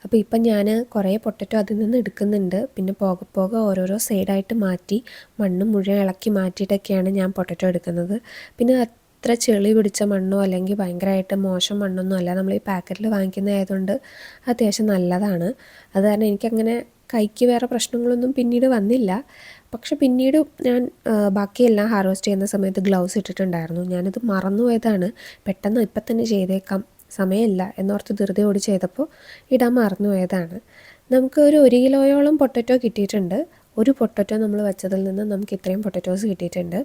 അപ്പോൾ ഇപ്പം ഞാൻ കുറേ പൊട്ടറ്റോ അതിൽ നിന്ന് എടുക്കുന്നുണ്ട്. പിന്നെ പോകെ പോകെ ഓരോരോ സൈഡായിട്ട് മാറ്റി മണ്ണ് മുഴുവൻ ഇളക്കി മാറ്റിയിട്ടൊക്കെയാണ് ഞാൻ പൊട്ടറ്റോ എടുക്കുന്നത്. പിന്നെ അത്ര ചെളി പിടിച്ച മണ്ണോ അല്ലെങ്കിൽ ഭയങ്കരമായിട്ട് മോശം മണ്ണൊന്നും അല്ല. നമ്മൾ ഈ പാക്കറ്റിൽ വാങ്ങിക്കുന്നതായതുകൊണ്ട് അത്യാവശ്യം നല്ലതാണ്. അത് കാരണം എനിക്കങ്ങനെ കൈക്ക് വേറെ പ്രശ്നങ്ങളൊന്നും പിന്നീട് വന്നില്ല. പക്ഷെ പിന്നീട് ഞാൻ ബാക്കിയെല്ലാം ഹാർവെസ്റ്റ് ചെയ്യുന്ന സമയത്ത് ഗ്ലൗസ് ഇട്ടിട്ടുണ്ടായിരുന്നു. ഞാനത് മറന്നുപോയതാണ്. പെട്ടെന്ന് ഇപ്പം തന്നെ ചെയ്തേക്കാം, സമയമില്ല എന്നോർത്ത് ധൃതിയോട് ചെയ്തപ്പോൾ ഇടാൻ മറന്നുപോയതാണ്. നമുക്ക് ഒരു 1 കിലോയോളം പൊട്ടറ്റോ കിട്ടിയിട്ടുണ്ട്. ഒരു പൊട്ടറ്റോ നമ്മൾ വെച്ചതിൽ നിന്ന് നമുക്ക് ഇത്രയും പൊട്ടറ്റോസ് കിട്ടിയിട്ടുണ്ട്.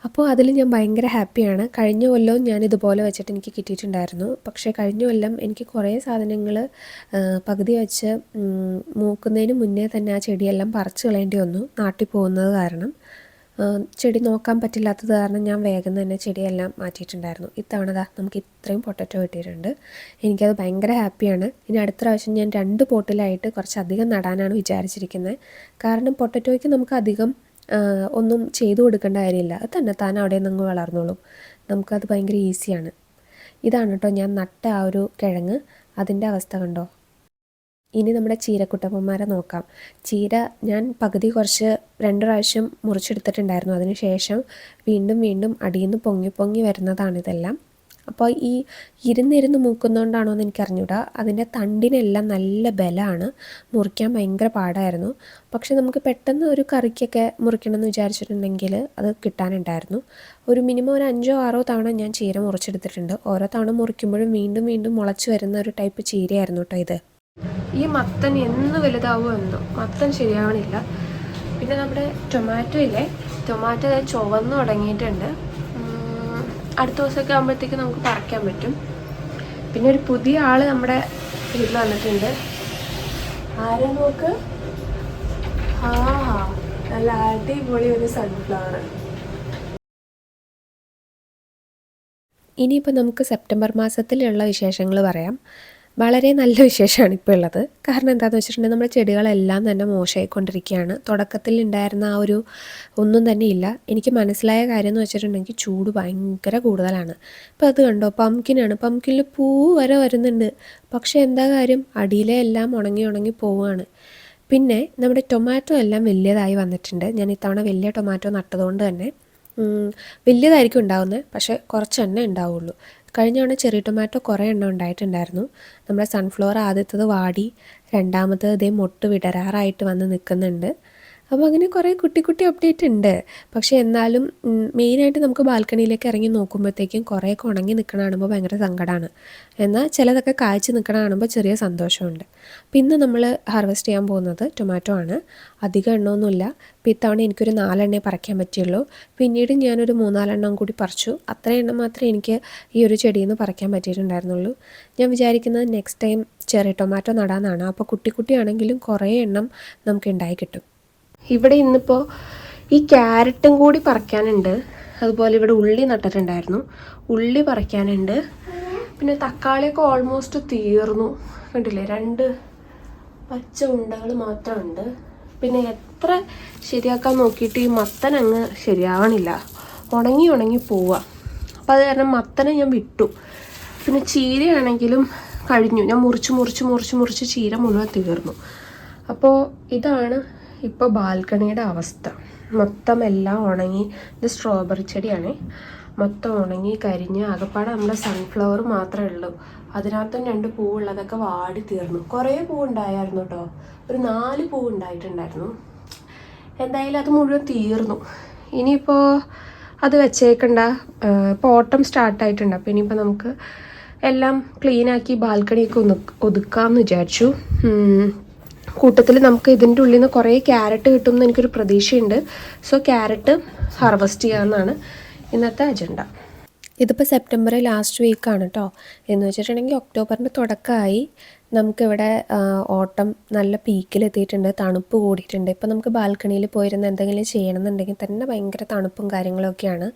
അപ്പോൾ അതിൽ ഞാൻ ഭയങ്കര ഹാപ്പിയാണ്. കഴിഞ്ഞ കൊല്ലവും ഞാൻ ഇതുപോലെ വെച്ചിട്ട് എനിക്ക് കിട്ടിയിട്ടുണ്ടായിരുന്നു. പക്ഷേ കഴിഞ്ഞ കൊല്ലം എനിക്ക് കുറേ സാധനങ്ങൾ പകുതി വെച്ച് മൂക്കുന്നതിന് മുന്നേ തന്നെ ആ ചെടിയെല്ലാം പറിച്ച് കളയേണ്ടി വന്നു, നാട്ടിൽ പോകുന്നത് കാരണം. ചെടി നോക്കാൻ പറ്റില്ലാത്തത് കാരണം ഞാൻ വേഗം തന്നെ ചെടിയെല്ലാം മാറ്റിയിട്ടുണ്ടായിരുന്നു. ഇത്തവണ നമുക്ക് ഇത്രയും പൊട്ടറ്റോ കിട്ടിയിട്ടുണ്ട്. എനിക്കത് ഭയങ്കര ഹാപ്പിയാണ്. ഇനി അടുത്ത പ്രാവശ്യം ഞാൻ 2 പോട്ടിലായിട്ട് കുറച്ചധികം നടാനാണ് വിചാരിച്ചിരിക്കുന്നത്. കാരണം പൊട്ടറ്റോയ്ക്ക് നമുക്ക് അധികം ഒന്നും ചെയ്തു കൊടുക്കേണ്ട കാര്യമില്ല. അത് തന്നെ താൻ അവിടെ നിന്ന് വളർന്നോളും. നമുക്കത് ഭയങ്കര ഈസിയാണ്. ഇതാണ് കേട്ടോ ഞാൻ നട്ട ആ ഒരു കിഴങ്ങ്. അതിൻ്റെ അവസ്ഥ കണ്ടോ. ഇനി നമ്മുടെ ചീരക്കുട്ടപ്പന്മാരെ നോക്കാം. ചീര ഞാൻ പകുതി കുറച്ച് 2 പ്രാവശ്യം മുറിച്ചെടുത്തിട്ടുണ്ടായിരുന്നു. അതിന് ശേഷം വീണ്ടും വീണ്ടും അടിയിൽ നിന്ന് പൊങ്ങി പൊങ്ങി വരുന്നതാണിതെല്ലാം. അപ്പോൾ ഈ ഇരുന്നിരുന്ന് മൂക്കുന്നതുകൊണ്ടാണോ എന്ന് എനിക്കറിഞ്ഞൂടാ. അതിൻ്റെ തണ്ടിനെല്ലാം നല്ല ബലമാണ്. മുറിക്കാൻ ഭയങ്കര പാടായിരുന്നു. പക്ഷെ നമുക്ക് പെട്ടെന്ന് ഒരു കറിക്കൊക്കെ മുറിക്കണമെന്ന് വിചാരിച്ചിട്ടുണ്ടെങ്കിൽ അത് കിട്ടാനുണ്ടായിരുന്നു. ഒരു മിനിമം ഒരു 5-6 തവണ ഞാൻ ചീര മുറിച്ചെടുത്തിട്ടുണ്ട്. ഓരോ തവണ മുറിക്കുമ്പോഴും വീണ്ടും വീണ്ടും മുളച്ച് വരുന്ന ഒരു ടൈപ്പ് ചീരയായിരുന്നു കേട്ടോ ഇത്. ഈ മത്തൻ എന്ന് വലുതാവുമോ എന്തോ, മത്തൻ ശരിയാവണില്ല. പിന്നെ നമ്മുടെ ടൊമാറ്റോ ഇല്ലേ, ടൊമാറ്റോ ചുവന്ന് തുടങ്ങിയിട്ടുണ്ട്. അടുത്ത ദിവസമൊക്കെ ആകുമ്പോഴത്തേക്ക് നമുക്ക് പറിക്കാൻ പറ്റും. പിന്നെ ഒരു പുതിയ ആൾ നമ്മുടെ വീട്ടിൽ വന്നിട്ടുണ്ട്. ആരെ നോക്ക്, നല്ല അടിപൊളി ഒരു സൺഫ്ലവർ. ഇനിയിപ്പോൾ നമുക്ക് സെപ്റ്റംബർ മാസത്തിലുള്ള വിശേഷങ്ങൾ പറയാം. വളരെ നല്ല വിശേഷമാണ് ഇപ്പോൾ ഉള്ളത്. കാരണം എന്താണെന്ന് വെച്ചിട്ടുണ്ടെങ്കിൽ നമ്മുടെ ചെടികളെല്ലാം തന്നെ മോശമായിക്കൊണ്ടിരിക്കുകയാണ്. തുടക്കത്തിൽ ഉണ്ടായിരുന്ന ആ ഒരു ഒന്നും തന്നെ ഇല്ല. എനിക്ക് മനസ്സിലായ കാര്യം എന്ന് വെച്ചിട്ടുണ്ടെങ്കിൽ ചൂട് ഭയങ്കര കൂടുതലാണ്. ഇപ്പോൾ അത് കണ്ടോ, പംകിനാണ്. പംകിനിൽ പൂ വരെ വരുന്നുണ്ട്. പക്ഷേ എന്താ കാര്യം, അടിയിലെ എല്ലാം ഉണങ്ങി ഉണങ്ങി പോവുകയാണ്. പിന്നെ നമ്മുടെ ടൊമാറ്റോ എല്ലാം വലിയതായി വന്നിട്ടുണ്ട്. ഞാൻ ഇത്തവണ വലിയ ടൊമാറ്റോ നട്ടതുകൊണ്ട് തന്നെ വലിയതായിരിക്കും ഉണ്ടാവുന്നത്. പക്ഷേ കുറച്ചെണ്ണേ ഉണ്ടാവുള്ളൂ. കഴിഞ്ഞ തവണ ചെറിയ ടൊമാറ്റോ കുറേ എണ്ണം ഉണ്ടായിട്ടുണ്ടായിരുന്നു. നമ്മുടെ സൺഫ്ലവർ ആദ്യത്തത് വാടി, രണ്ടാമത്തത് ഇതേ മൊട്ട് വിടരാറായിട്ട് വന്ന് നിൽക്കുന്നുണ്ട്. അപ്പോൾ അങ്ങനെ കുറേ കുട്ടി കുട്ടി അപ്ഡേറ്റ് ഉണ്ട്. പക്ഷേ എന്നാലും മെയിനായിട്ട് നമുക്ക് ബാൽക്കണിയിലേക്ക് ഇറങ്ങി നോക്കുമ്പോഴത്തേക്കും കുറേയൊക്കെ ഉണങ്ങി നിൽക്കണ കാണുമ്പോൾ ഭയങ്കര സങ്കടമാണ്. എന്നാൽ ചിലതൊക്കെ കായ്ച്ച് നിൽക്കണ കാണുമ്പോൾ ചെറിയ സന്തോഷമുണ്ട്. അപ്പോൾ ഇന്ന് നമ്മൾ ഹാർവെസ്റ്റ് ചെയ്യാൻ പോകുന്നത് ടൊമാറ്റോ ആണ്. അധികം എണ്ണമൊന്നുമില്ല. അപ്പോൾ ഇത്തവണ എനിക്കൊരു 4 എണ്ണേ പറിക്കാൻ പറ്റുള്ളൂ. പിന്നീട് ഞാനൊരു 3-4 എണ്ണം കൂടി പറിച്ചു. അത്ര എണ്ണം മാത്രമേ എനിക്ക് ഈ ഒരു ചെടിയിൽ നിന്ന് പറിക്കാൻ പറ്റിയിട്ടുണ്ടായിരുന്നുള്ളൂ. ഞാൻ വിചാരിക്കുന്നത് നെക്സ്റ്റ് ടൈം ചെറിയ ടൊമാറ്റോ നടാനാണ്. അപ്പോൾ കുട്ടി കുട്ടിയാണെങ്കിലും കുറേ എണ്ണം നമുക്ക് ഉണ്ടായി കിട്ടും. ഇവിടെ ഇന്നിപ്പോൾ ഈ ക്യാരറ്റും കൂടി പറിക്കാനുണ്ട്. അതുപോലെ ഇവിടെ ഉള്ളി നട്ടിട്ടുണ്ടായിരുന്നു, ഉള്ളി പറിക്കാനുണ്ട്. പിന്നെ തക്കാളിയൊക്കെ ഓൾമോസ്റ്റ് തീർന്നു. കണ്ടില്ലേ, 2 പച്ച ഉണ്ടകൾ മാത്രമുണ്ട്. പിന്നെ എത്ര ശരിയാക്കാൻ നോക്കിയിട്ട് ഈ മത്തൻ അങ്ങ് ശരിയാവണില്ല, ഉണങ്ങി ഉണങ്ങി പോവുക. അപ്പോൾ അത് കാരണം മത്തനെ ഞാൻ വിട്ടു. പിന്നെ ചീരയാണെങ്കിലും കഴിഞ്ഞു. ഞാൻ മുറിച്ച് ചീര മുഴുവൻ തീർന്നു. അപ്പോൾ ഇതാണ് ഇപ്പോൾ ബാൽക്കണിയുടെ അവസ്ഥ. മൊത്തം എല്ലാം ഉണങ്ങി. ഇത് സ്ട്രോബെറി ചെടിയാണേ. മൊത്തം ഉണങ്ങി കരിഞ്ഞ് ആകെപ്പാടെ നമ്മുടെ സൺഫ്ലവർ മാത്രമേ ഉള്ളൂ. അതിനകത്തും 2 പൂവുള്ളതൊക്കെ വാടി തീർന്നു. കുറേ പൂവുണ്ടായിരുന്നു കേട്ടോ, ഒരു 4 പൂവ് ഉണ്ടായിട്ടുണ്ടായിരുന്നു. എന്തായാലും അത് മുഴുവൻ തീർന്നു. ഇനിയിപ്പോൾ അത് വെച്ചേക്കണ്ട. ഇപ്പോൾ ഓട്ടം സ്റ്റാർട്ടായിട്ടുണ്ട്. അപ്പോൾ ഇനിയിപ്പോൾ നമുക്ക് എല്ലാം ക്ലീനാക്കി ബാൽക്കണിയൊക്കെ ഒതുക്കാമെന്ന് വിചാരിച്ചു. കൂട്ടത്തിൽ നമുക്ക് ഇതിൻ്റെ ഉള്ളിൽ നിന്ന് കുറേ ക്യാരറ്റ് കിട്ടുമെന്ന് എനിക്കൊരു പ്രതീക്ഷയുണ്ട്. സോ ക്യാരറ്റ് ഹാർവെസ്റ്റ് ചെയ്യാമെന്നാണ് ഇന്നത്തെ അജണ്ട. ഇതിപ്പോൾ സെപ്റ്റംബർ ലാസ്റ്റ് വീക്കാണ് കേട്ടോ. എന്ന് വെച്ചിട്ടുണ്ടെങ്കിൽ ഒക്ടോബറിൻ്റെ തുടക്കമായി. നമുക്കിവിടെ ഓട്ടം നല്ല പീക്കിലെത്തിയിട്ടുണ്ട്, തണുപ്പ് കൂടിയിട്ടുണ്ട്. ഇപ്പോൾ നമുക്ക് ബാൽക്കണിയിൽ പോയിരുന്ന് എന്തെങ്കിലും ചെയ്യണമെന്നുണ്ടെങ്കിൽ തന്നെ ഭയങ്കര തണുപ്പും കാര്യങ്ങളൊക്കെയാണ്.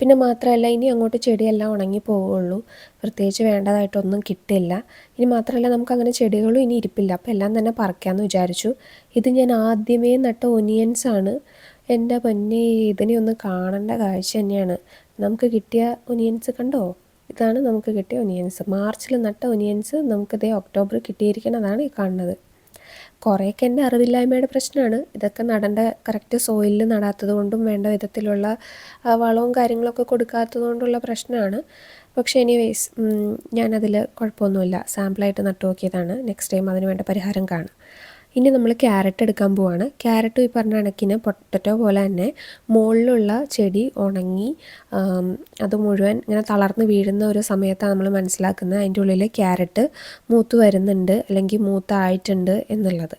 പിന്നെ മാത്രമല്ല ഇനി അങ്ങോട്ട് ചെടിയെല്ലാം ഉണങ്ങി പോവുള്ളൂ, പ്രത്യേകിച്ച് വേണ്ടതായിട്ടൊന്നും കിട്ടില്ല. ഇനി മാത്രമല്ല നമുക്കങ്ങനെ ചെടികളും ഇനി ഇരിപ്പില്ല, അപ്പോൾ എല്ലാം തന്നെ പറിക്കാമെന്ന് വിചാരിച്ചു. ഇത് ഞാൻ ആദ്യമേ നട്ട ഒനിയൻസാണ്. എൻ്റെ പൊന്നേ, ഇതിനെ ഒന്ന് കാണേണ്ട കാഴ്ച തന്നെയാണ്. നമുക്ക് കിട്ടിയ ഒനിയൻസ് കണ്ടോ, ഇതാണ് നമുക്ക് കിട്ടിയ ഒനിയൻസ്. മാർച്ചിൽ നട്ട ഒനിയൻസ് നമുക്കിതേ ഒക്ടോബർ കിട്ടിയിരിക്കുന്നതാണ് ഈ കാണുന്നത്. കുറേയൊക്കെ എൻ്റെ അറിവില്ലായ്മയുടെ പ്രശ്നമാണ്. ഇതൊക്കെ നടേണ്ട കറക്റ്റ് സോയിലിൽ നടാത്തത് കൊണ്ടും വേണ്ട വിധത്തിലുള്ള വളവും കാര്യങ്ങളൊക്കെ കൊടുക്കാത്തത് കൊണ്ടുള്ള പ്രശ്നമാണ്. പക്ഷേ എനിവേയ്സ് ഞാനതിൽ കുഴപ്പമൊന്നുമില്ല, സാമ്പിളായിട്ട് നട്ടു നോക്കിയതാണ്. നെക്സ്റ്റ് ടൈം അതിന് വേണ്ട പരിഹാരം കാണും. ഇനി നമ്മൾ ക്യാരറ്റ് എടുക്കാൻ പോവാണ്. ക്യാരറ്റും ഈ പറഞ്ഞ കണക്കിന് പൊട്ടറ്റോ പോലെ തന്നെ മുകളിലുള്ള ചെടി ഉണങ്ങി അത് മുഴുവൻ ഇങ്ങനെ തളർന്ന് വീഴുന്ന ഒരു സമയത്താണ് നമ്മൾ മനസ്സിലാക്കുന്നത് അതിൻ്റെ ഉള്ളിൽ ക്യാരറ്റ് മൂത്ത് വരുന്നുണ്ട് അല്ലെങ്കിൽ മൂത്തായിട്ടുണ്ട് എന്നുള്ളത്.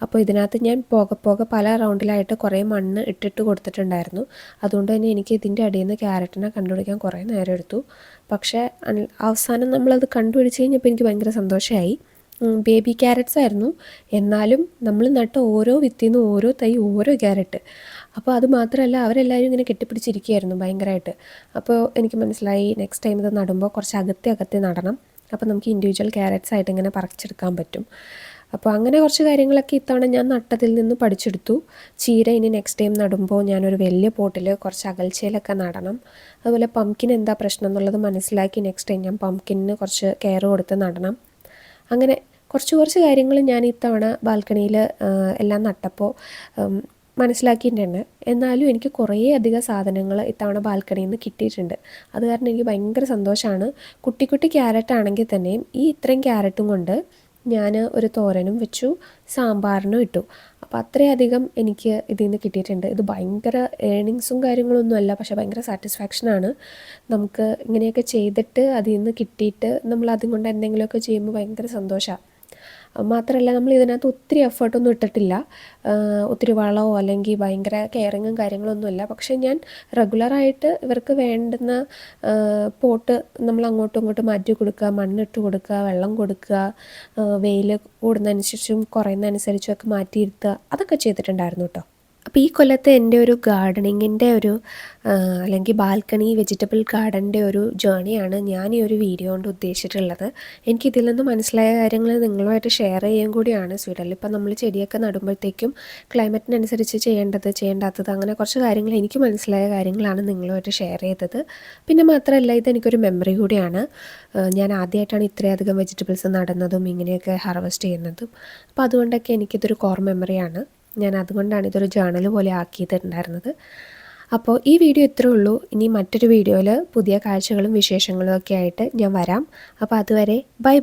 അപ്പോൾ ഇതിനകത്ത് ഞാൻ പോകെ പല റൗണ്ടിലായിട്ട് കുറേ മണ്ണ് ഇട്ടിട്ട് കൊടുത്തിട്ടുണ്ടായിരുന്നു. അതുകൊണ്ട് തന്നെ എനിക്ക് ഇതിൻ്റെ അടിയിൽ നിന്ന് ക്യാരറ്റിനെ കണ്ടുപിടിക്കാൻ കുറേ നേരം എടുത്തു. പക്ഷേ അവസാനം നമ്മളത് കണ്ടുപിടിച്ച് കഴിഞ്ഞപ്പോൾ എനിക്ക് ഭയങ്കര സന്തോഷമായി. ബേബി ക്യാരറ്റ്സ് ആയിരുന്നു, എന്നാലും നമ്മൾ നട്ട ഓരോ വിത്തിൽ നിന്ന് ഓരോ തൈ ഓരോ ക്യാരറ്റ്. അപ്പോൾ അത് മാത്രമല്ല അവരെല്ലാവരും ഇങ്ങനെ കെട്ടിപ്പിടിച്ചിരിക്കുകയായിരുന്നു ഭയങ്കരമായിട്ട്. അപ്പോൾ എനിക്ക് മനസ്സിലായി നെക്സ്റ്റ് ടൈം ഇത് നടുമ്പോൾ കുറച്ച് അകത്തെ നടണം, അപ്പോൾ നമുക്ക് ഇൻഡിവിജ്വൽ ക്യാരറ്റ്സ് ആയിട്ട് ഇങ്ങനെ പറിച്ചെടുക്കാൻ പറ്റും. അപ്പോൾ അങ്ങനെ കുറച്ച് കാര്യങ്ങളൊക്കെ ഇത്തവണ ഞാൻ നട്ടതിൽ നിന്ന് പഠിച്ചെടുത്തു. ചീര ഇനി നെക്സ്റ്റ് ടൈം നടുമ്പോൾ ഞാനൊരു വലിയ പോട്ടിൽ കുറച്ച് അകൽച്ചയിലൊക്കെ നടണം. അതുപോലെ പംകിൻ എന്താ പ്രശ്നം എന്നുള്ളത് മനസ്സിലാക്കി നെക്സ്റ്റ് ടൈം ഞാൻ പംകിന് കുറച്ച് കെയർ കൊടുത്ത് നടണം. അങ്ങനെ കുറച്ച് കാര്യങ്ങൾ ഞാൻ ഇത്തവണ ബാൽക്കണിയിൽ എല്ലാം നട്ടപ്പോൾ മനസ്സിലാക്കിയിട്ടുണ്ട്. എന്നാലും എനിക്ക് കുറേ അധികം സാധനങ്ങൾ ഇത്തവണ ബാൽക്കണിയിൽ നിന്ന് കിട്ടിയിട്ടുണ്ട്. അത് കാരണം എനിക്ക് ഭയങ്കര സന്തോഷമാണ്. കുട്ടി ക്യാരറ്റ് ആണെങ്കിൽ തന്നെയും ഈ ഇത്രയും ക്യാരറ്റും കൊണ്ട് ഞാൻ ഒരു തോരനും വെച്ചു, സാമ്പാറിനും ഇട്ടു. അപ്പോൾ അത്രയധികം എനിക്ക് ഇതിൽ നിന്ന് കിട്ടിയിട്ടുണ്ട്. ഇത് ഭയങ്കര ഏണിങ്സും കാര്യങ്ങളൊന്നുമല്ല, പക്ഷേ ഭയങ്കര സാറ്റിസ്ഫാക്ഷനാണ്. നമുക്ക് ഇങ്ങനെയൊക്കെ ചെയ്തിട്ട് അതിൽ നിന്ന് കിട്ടിയിട്ട് നമ്മൾ അതും കൊണ്ട് എന്തെങ്കിലുമൊക്കെ ചെയ്യുമ്പോൾ ഭയങ്കര സന്തോഷമാണ്. മാത്രമല്ല നമ്മൾ ഇതിനകത്ത് ഒത്തിരി എഫേർട്ടൊന്നും ഇട്ടിട്ടില്ല, ഒത്തിരി വളമോ അല്ലെങ്കിൽ ഭയങ്കര കെയറിങ്ങും കാര്യങ്ങളൊന്നുമില്ല. പക്ഷേ ഞാൻ റെഗുലറായിട്ട് ഇവർക്ക് വേണ്ടുന്ന പോട്ട് നമ്മൾ അങ്ങോട്ടും ഇങ്ങോട്ടും മാറ്റി കൊടുക്കുക, മണ്ണിട്ട് കൊടുക്കുക, വെള്ളം കൊടുക്കുക, വെയിൽ കൂടുന്നതനുസരിച്ചും കുറയുന്നതനുസരിച്ചും ഒക്കെ മാറ്റിയിരുത്തുക, അതൊക്കെ ചെയ്തിട്ടുണ്ടായിരുന്നു കേട്ടോ. അപ്പോൾ ഈ കൊല്ലത്തെ എൻ്റെ ഒരു ഗാർഡനിങ്ങിൻ്റെ ഒരു അല്ലെങ്കിൽ ബാൽക്കണി വെജിറ്റബിൾ ഗാർഡൻ്റെ ഒരു ജേണിയാണ് ഞാൻ ഈ ഒരു വീഡിയോ കൊണ്ട് ഉദ്ദേശിച്ചിട്ടുള്ളത്. എനിക്കിതിൽ നിന്ന് മനസ്സിലായ കാര്യങ്ങൾ നിങ്ങളുമായിട്ട് ഷെയർ ചെയ്യാൻ കൂടിയാണ്. സ്വീഡനിൽ ഇപ്പം നമ്മൾ ചെടിയൊക്കെ നടുമ്പോഴത്തേക്കും ക്ലൈമറ്റിനനുസരിച്ച് ചെയ്യേണ്ടാത്തത് അങ്ങനെ കുറച്ച് കാര്യങ്ങൾ എനിക്ക് മനസ്സിലായ കാര്യങ്ങളാണ് നിങ്ങളുമായിട്ട് ഷെയർ ചെയ്തത്. പിന്നെ മാത്രമല്ല ഇതെനിക്കൊരു മെമ്മറി കൂടിയാണ്. ഞാൻ ആദ്യമായിട്ടാണ് ഇത്രയധികം വെജിറ്റബിൾസ് നടുന്നതും ഇങ്ങനെയൊക്കെ ഹാർവെസ്റ്റ് ചെയ്യുന്നതും. അപ്പോൾ അതുകൊണ്ടൊക്കെ എനിക്കിതൊരു കോർ മെമ്മറിയാണ്. ഞാൻ അതുകൊണ്ടാണ് ഇതൊരു ജേണൽ പോലെ ആക്കിയിട്ടുണ്ടായിരുന്നത്. അപ്പോൾ ഈ വീഡിയോ ഇത്രയേ ഉള്ളൂ. ഇനി മറ്റൊരു വീഡിയോയിൽ പുതിയ കാഴ്ചകളും വിശേഷങ്ങളും ഒക്കെ ആയിട്ട് ഞാൻ വരാം. അപ്പോൾ അതുവരെ ബൈ.